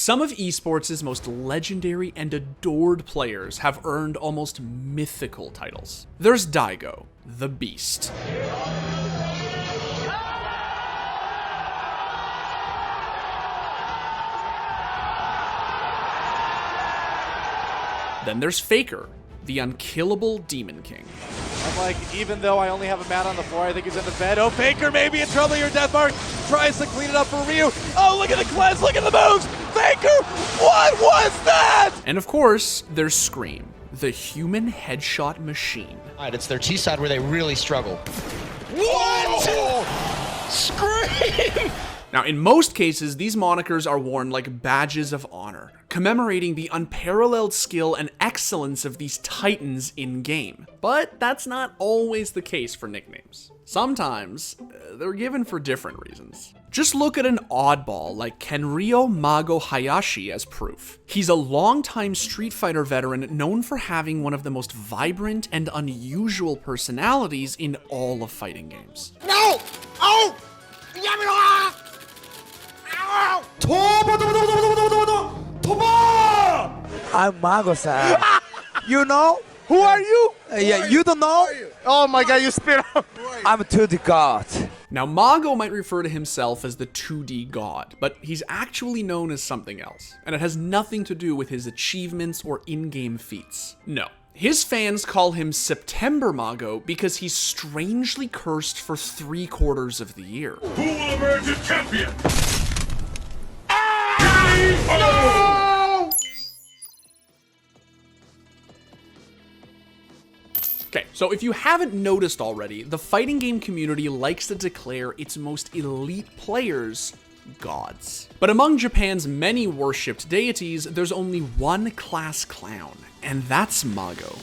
Some of esports' most legendary and adored players have earned almost mythical titles. There's Daigo, the Beast. Then there's Faker, the unkillable Demon King. I'm like, even though I only have a man on the floor, I think he's in the bed. Oh, Faker may be in trouble here. Deathmark tries to clean it up for Ryu. Oh, look at the cleanse, look at the moves! Faker, what was that? And of course, there's Scream, the human headshot machine. It's their T side where they really struggle. What? Scream! Now, in most cases, these monikers are worn like badges of honor, commemorating the unparalleled skill and excellence of these titans in-game. But that's not always the case for nicknames. Sometimes, they're given for different reasons. Just look at an oddball like Kenryo Mago Hayashi as proof. He's a longtime Street Fighter veteran known for having one of the most vibrant and unusual personalities in all of fighting games. No! Oh! I'm Mago-san. You know? Who are you? Yeah, you don't know? Oh my god, you spit out. I'm 2D God. Now, Mago might refer to himself as the 2D god, but he's actually known as something else, and it has nothing to do with his achievements or in-game feats. No. His fans call him September Mago because he's strangely cursed for 3/4 of the year. Who will emerge as champion? Okay, so if you haven't noticed already, the fighting game community likes to declare its most elite players gods. But among Japan's many worshipped deities, there's only one class clown, and that's Mago.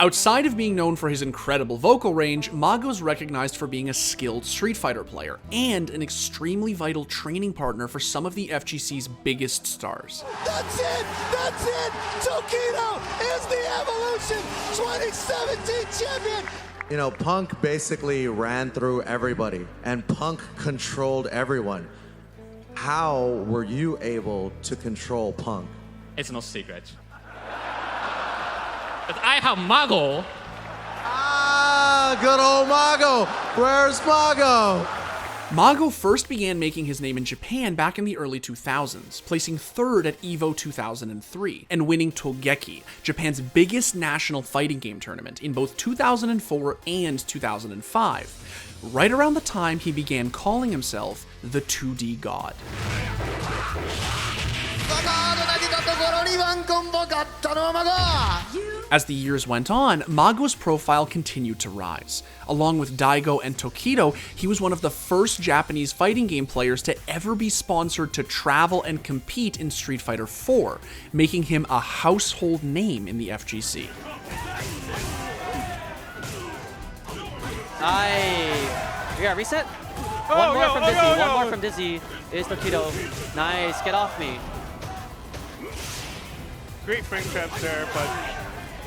Outside of being known for his incredible vocal range, Mago's recognized for being a skilled Street Fighter player and an extremely vital training partner for some of the FGC's biggest stars. That's it! That's it! Tokido is the Evolution 2017 champion! You know, Punk basically ran through everybody, and Punk controlled everyone. How were you able to control Punk? It's no secret. But I have Mago. Ah, good old Mago. Where's Mago? Mago first began making his name in Japan back in the early 2000s, placing third at EVO 2003, and winning Togeki, Japan's biggest national fighting game tournament in both 2004 and 2005, right around the time he began calling himself the 2D God. As the years went on, Mago's profile continued to rise. Along with Daigo and Tokido, he was one of the first Japanese fighting game players to ever be sponsored to travel and compete in Street Fighter IV, making him a household name in the FGC. We got reset. One more from Dizzy. One more from Dizzy is Tokido. Nice, get off me. Great frame traps there, but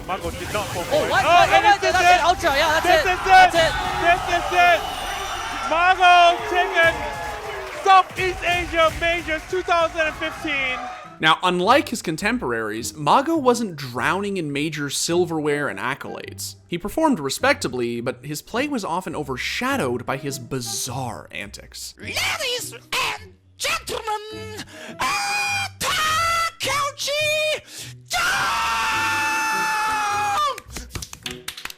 Mago did not go for Oh, it. what? Oh, That's it. Ultra, yeah, that's it. That's it. This is it. Mago taken Southeast Asia Majors 2015. Now, unlike his contemporaries, Mago wasn't drowning in major silverware and accolades. He performed respectably, but his play was often overshadowed by his bizarre antics. Ladies and gentlemen, Takeuchi down!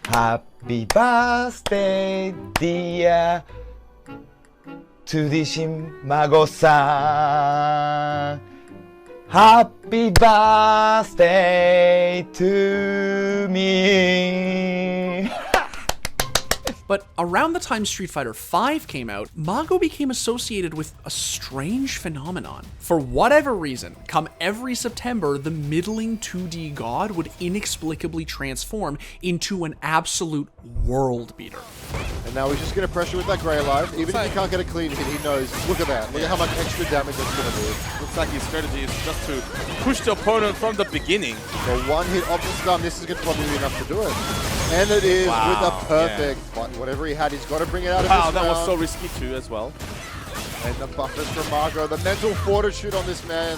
Happy birthday, dear 2D Shin Mago-san. Happy birthday to me. But around the time Street Fighter V came out, Mago became associated with a strange phenomenon. For whatever reason, come every September, the middling 2D god would inexplicably transform into an absolute world beater. And now he's just going to pressure with that Grey Life. Even if he can't get a clean hit, he knows, look at that. Look at how much extra damage that's going to do. Looks like his strategy is just to push the opponent from the beginning. So one hit off the stun, this is going to probably be enough to do it. And it is with a perfect, whatever he had, he's got to bring it out of this round. That was so risky too as well. And the buffers from Margo, the mental fortitude on this man.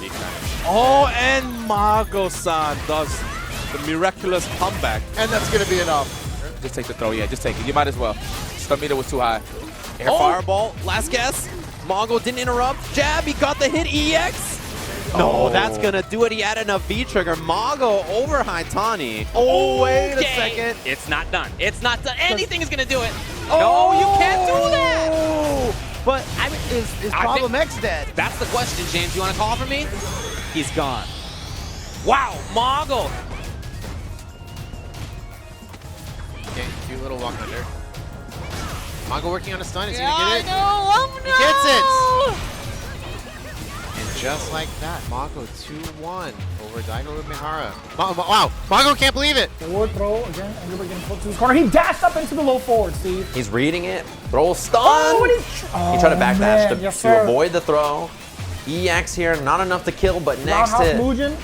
Oh, and Margo-san does the miraculous comeback. And that's going to be enough. Just take the throw, yeah, just take it. You might as well. Stun meter was too high. Air fireball, last guess. Mongo didn't interrupt. Jab, he got the hit EX. No, that's gonna do it. He added enough V-trigger. Mago over Haitani. Oh, wait a second. It's not done. It's not done. Anything is gonna do it. No, you can't do that. But I mean, is Problem X dead? That's the question, James. You want to call for me? He's gone. Wow, Mago. Okay, do a little walk under. Mago working on a stun. Is he Yeah, gonna get it? He gets it! And just like that, Mago 2-1 over Dino Mihara. Wow, Mago can't believe it! Forward throw again, and we're getting put to his corner. He dashed up into the low forward, Steve. He's reading it. Throw stun! Oh, he tried to backdash man. to avoid the throw. EX here, not enough to kill, but next hit. Mugen.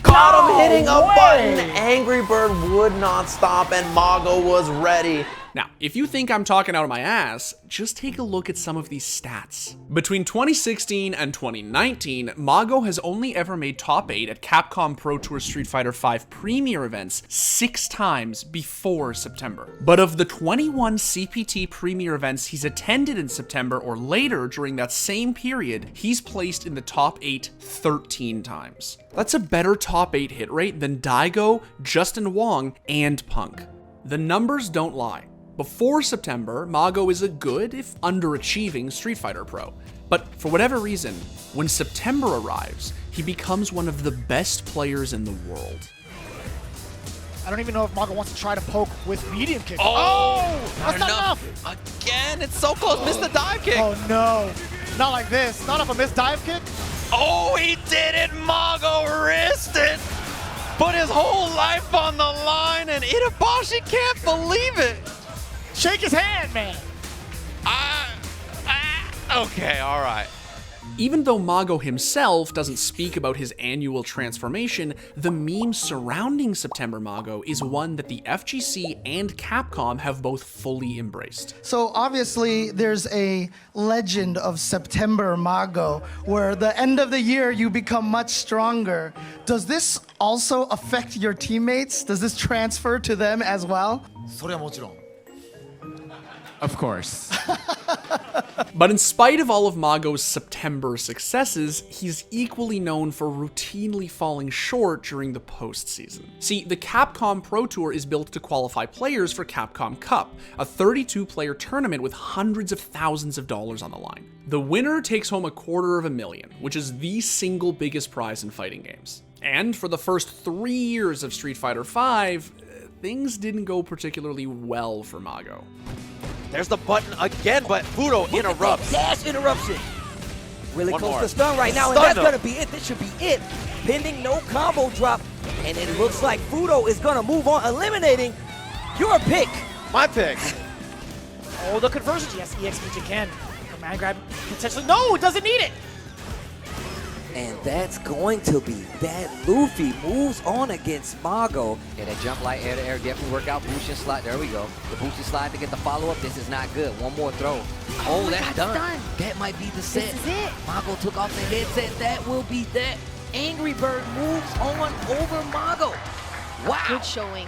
Caught him hitting a button! Angry Bird would not stop, and Mago was ready. Now, if you think I'm talking out of my ass, just take a look at some of these stats. Between 2016 and 2019, Mago has only ever made top 8 at Capcom Pro Tour Street Fighter V Premier events 6 times before September. But of the 21 CPT Premier events he's attended in September or later during that same period, he's placed in the top 8 13 times. That's a better top 8 hit rate than Daigo, Justin Wong, and Punk. The numbers don't lie. Before September, Mago is a good, if underachieving, Street Fighter Pro. But for whatever reason, when September arrives, he becomes one of the best players in the world. I don't even know if Mago wants to try to poke with medium kick. That's not enough. Again, it's so close. Missed the dive kick. Oh no, not like this. Not off a missed dive kick. Oh, he did it. Mago risked it. Put his whole life on the line, and Itabashi can't believe it. Shake his hand, man. Okay, all right. Even though Mago himself doesn't speak about his annual transformation, the meme surrounding September Mago is one that the FGC and Capcom have both fully embraced. So obviously there's a legend of September Mago where the end of the year you become much stronger. Does this also affect your teammates? Does this transfer to them as well? Of course. But in spite of all of Mago's September successes, he's equally known for routinely falling short during the postseason. See, the Capcom Pro Tour is built to qualify players for Capcom Cup, a 32-player tournament with hundreds of thousands of dollars on the line. The winner takes home $250,000, which is the single biggest prize in fighting games. And for the first 3 years of Street Fighter V, things didn't go particularly well for Mago. There's the button again, but Fudo interrupts. Dash interruption. Really One close more. to stun right now, and Stun that's him. gonna be it. This should be it. Pending no combo drop, and it looks like Fudo is gonna move on, eliminating your pick. My pick. Oh, the conversion. Yes, EX Mugen can. Command grab potentially. No, it doesn't need it. And that's going to be that. Luffy moves on against Mago. Yeah, that jump light air to air definitely work out. Boosting slide. There we go. The boosting slide to get the follow-up. This is not good. One more throw. Oh, that's done. That might be the set. This is it. Mago took off the headset. That will be that. Angry Bird moves on over Mago. Wow. Good showing.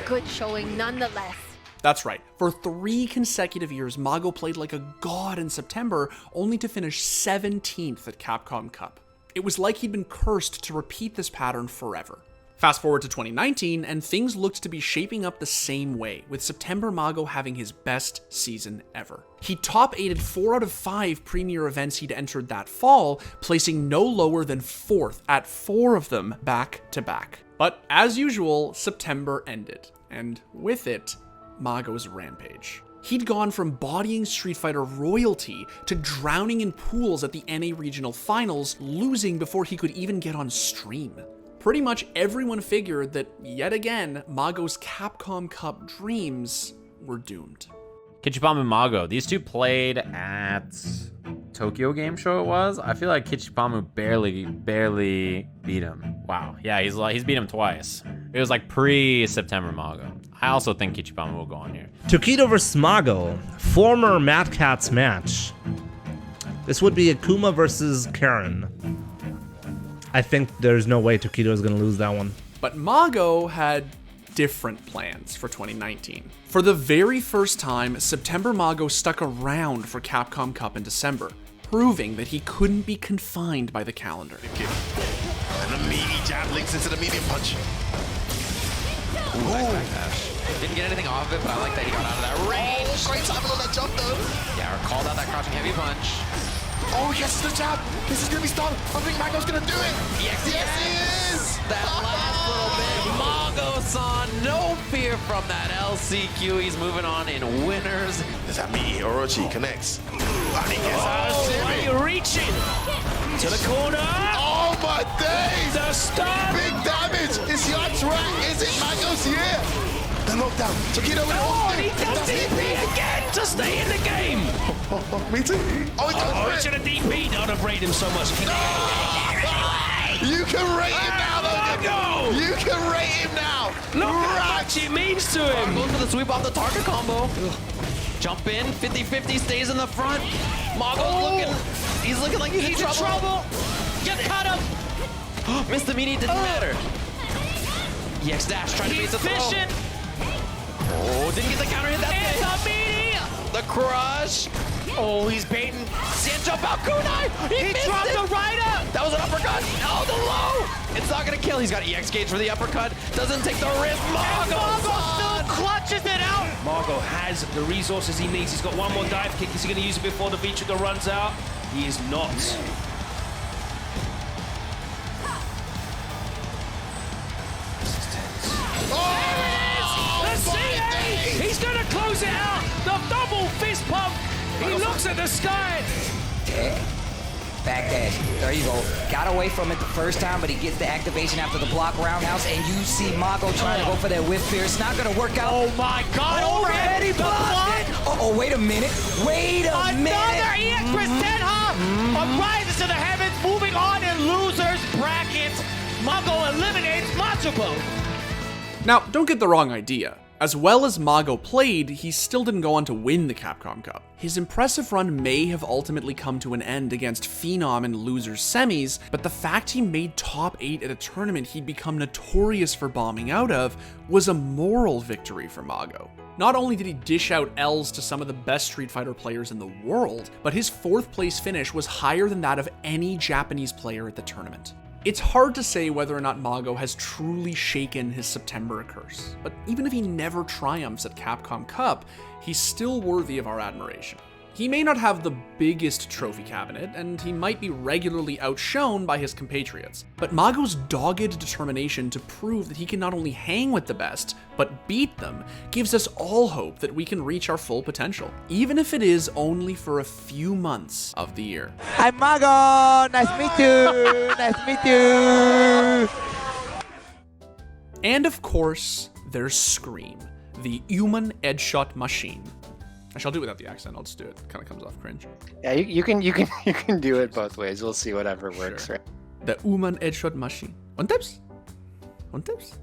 Good showing nonetheless. That's right. For 3 consecutive years, Mago played like a god in September, only to finish 17th at Capcom Cup. It was like he'd been cursed to repeat this pattern forever. Fast forward to 2019, and things looked to be shaping up the same way, with September Mago having his best season ever. He top 8'd 4 out of 5 premier events he'd entered that fall, placing no lower than 4th at 4 of them back to back. But as usual, September ended, and with it, Mago's rampage. He'd gone from bodying Street Fighter royalty to drowning in pools at the NA Regional Finals, losing before he could even get on stream. Pretty much everyone figured that, yet again, Mago's Capcom Cup dreams were doomed. Kichibama and Mago. These two played at Tokyo Game Show. It was. I feel like Kichibama barely beat him. Wow. Yeah, he's beat him twice. It was like pre-September Mago. I also think Kichibama will go on here. Tokido versus Mago, former Mad Catz match. This would be Akuma versus Karen. I think there's no way Tokido is going to lose that one. But Mago had different plans for 2019. For the very first time, September Mago stuck around for Capcom Cup in December, proving that he couldn't be confined by the calendar. And a meaty jab links into the medium punch. Ooh, nice backdash. Didn't get anything off it, but I like that he got out of that range. Oh, great timing on that jump though. Yeah, called out that crouching heavy punch. Oh, he gets the jab. This is gonna be stunned. I think Mago's gonna do it. Yes, he is. That last little bit. Mago-san, no fear from that LCQ. He's moving on in winners. Does that mean Orochi connects? And he gets out of Jimmy. Reaching to the corner. Oh my days! The stun. Big damage. Is Yacht's right? Is it Mago's year? The knockdown. Tokido with Oh, he does DP again to stay in the game. Me too. Oh, he should have DP'd. I'd have rated him so much. You can rate him now, Logan. You can rate him now. Look how much it means to him. Goes for the sweep off the target combo. Jump in, 50-50, stays in the front. Mago's he's looking like he's in trouble. You cut him. Missed the meaty, didn't matter. EX dash, trying to base the throw. Oh, didn't get the counter hit that thing. The crush. Oh, he's baiting. Can't jump out kunai. He dropped the rider. That was an uppercut. Oh, the low. It's not going to kill. He's got EX gauge for the uppercut. Doesn't take the risk. Mago still clutches it out. Mago has the resources he needs. He's got one more dive kick. Is he going to use it before the V-trigger runs out? He is not. He's going to close it out. The double fist pump. He looks at the sky. Backdash. There you go. Got away from it the first time, but he gets the activation after the block roundhouse, and you see Mago trying to go for that whip fear. It's not going to work out. Oh my God. Already blocked it. Oh, wait a minute. Wait a minute. Another EX Presenha. Rises to the heavens, moving on in losers bracket. Mago eliminates Matsubo. Now, don't get the wrong idea. As well as Mago played, he still didn't go on to win the Capcom Cup. His impressive run may have ultimately come to an end against Phenom in losers semis, but the fact he made top 8 at a tournament he'd become notorious for bombing out of was a moral victory for Mago. Not only did he dish out L's to some of the best Street Fighter players in the world, but his 4th place finish was higher than that of any Japanese player at the tournament. It's hard to say whether or not Mago has truly shaken his September curse, but even if he never triumphs at Capcom Cup, he's still worthy of our admiration. He may not have the biggest trophy cabinet, and he might be regularly outshone by his compatriots, but Mago's dogged determination to prove that he can not only hang with the best, but beat them, gives us all hope that we can reach our full potential, even if it is only for a few months of the year. Hi Mago! Nice to meet you! Nice to meet you! And of course, there's Scream, the human headshot machine. I shall do it without the accent. I'll just do it. It kind of comes off cringe. Yeah, you can do it both ways. We'll see whatever works, Sure. right? The human headshot machine. One tips.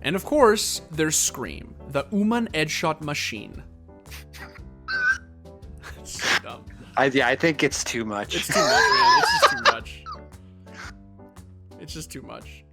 And of course, there's Scream, the human headshot machine. So dumb. I think it's too much. It's too much, man. It's just too much. It's just too much.